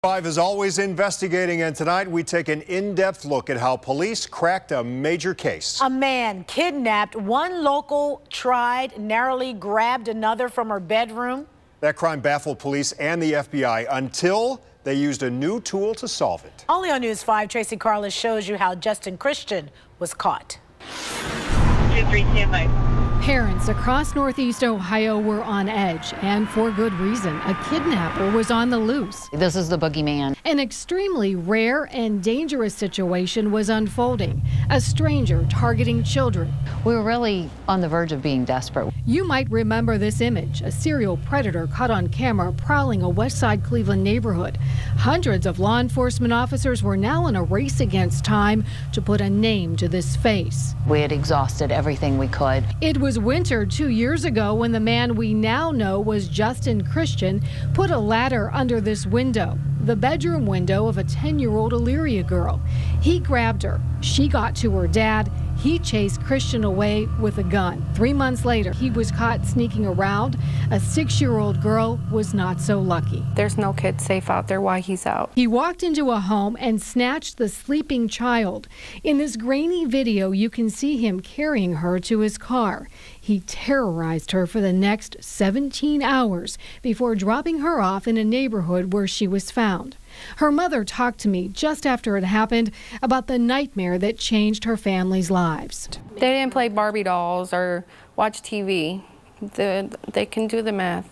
5 is always investigating, and tonight we take an in-depth look at how police cracked a major case. A man kidnapped one local, tried, narrowly grabbed another from her bedroom. That crime baffled police and the FBI until they used a new tool to solve it. Only on News 5, Tracy Carlos shows you how Justin Christian was caught. Parents across Northeast Ohio were on edge, and for good reason. A kidnapper was on the loose. This is the boogeyman. An extremely rare and dangerous situation was unfolding. A stranger targeting children. We were really on the verge of being desperate. You might remember this image, a serial predator caught on camera prowling a West Side Cleveland neighborhood. Hundreds of law enforcement officers were now in a race against time to put a name to this face. We had exhausted everything we could. It was winter 2 years ago when the man we now know was Justin Christian put a ladder under this window, the bedroom window of a 10-year-old Elyria girl. He grabbed her. She got to her dad. He chased Christian away with a gun. 3 months later, he was caught sneaking around. A 6-year-old girl was not so lucky. There's no kid safe out there while he's out. He walked into a home and snatched the sleeping child. In this grainy video, you can see him carrying her to his car. He terrorized her for the next 17 hours before dropping her off in a neighborhood where she was found. Her mother talked to me just after it happened about the nightmare that changed her family's lives. They didn't play Barbie dolls or watch TV. They can do the math.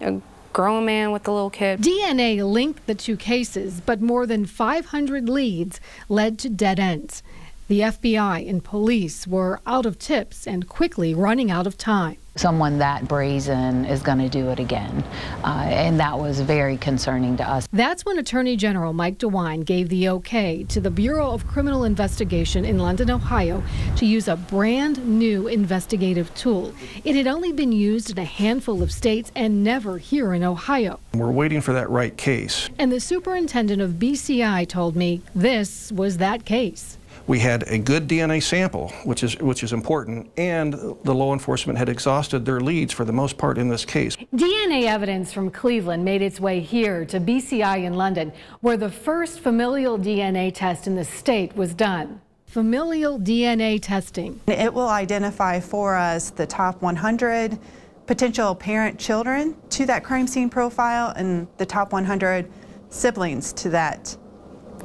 A grown man with a little kid. DNA linked the two cases, but more than 500 leads led to dead ends. The FBI and police were out of tips and quickly running out of time. Someone that brazen is going to do it again, and that was very concerning to us. That's when Attorney General Mike DeWine gave the okay to the Bureau of Criminal Investigation in London, Ohio, to use a brand new investigative tool. It had only been used in a handful of states and never here in Ohio. We're waiting for that right case. And the superintendent of BCI told me this was that case. We had a good DNA sample, which is important, and the law enforcement had exhausted their leads for the most part in this case. DNA evidence from Cleveland made its way here to BCI in London, where the first familial DNA test in the state was done. Familial DNA testing. It will identify for us the top 100 potential parent children to that crime scene profile and the top 100 siblings to that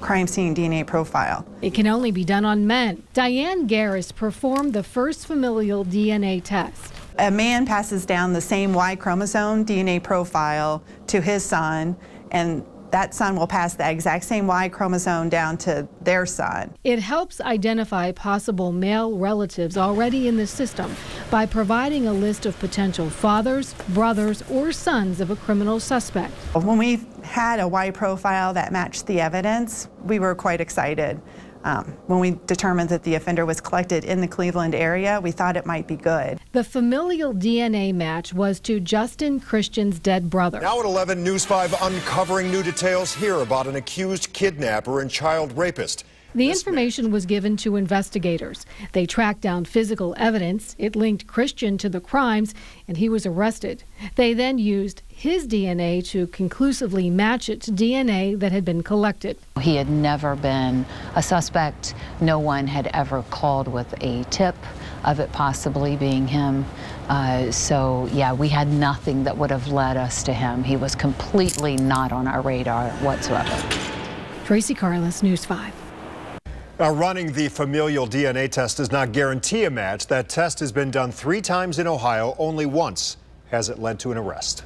crime scene DNA profile. It can only be done on men. Diane Garris performed the first familial DNA test. A man passes down the same Y chromosome DNA profile to his son, and that son will pass the exact same Y chromosome down to their son. It helps identify possible male relatives already in the system by providing a list of potential fathers, brothers, or sons of a criminal suspect. When we had a Y profile that matched the evidence, we were quite excited. When we determined that the offender was collected in the Cleveland area, we thought it might be good. The familial DNA match was to Justin Christian's dead brother. Now at 11, News 5 uncovering new details here about an accused kidnapper and child rapist. The information was given to investigators. They tracked down physical evidence. It linked Christian to the crimes, and he was arrested. They then used his DNA to conclusively match it to DNA that had been collected. He had never been a suspect. No one had ever called with a tip of it possibly being him. So, yeah, we had nothing that would have led us to him. He was completely not on our radar whatsoever. Tracy Carlos, News 5. Now, running the familial DNA test does not guarantee a match. That test has been done 3 times in Ohio. Only once has it led to an arrest.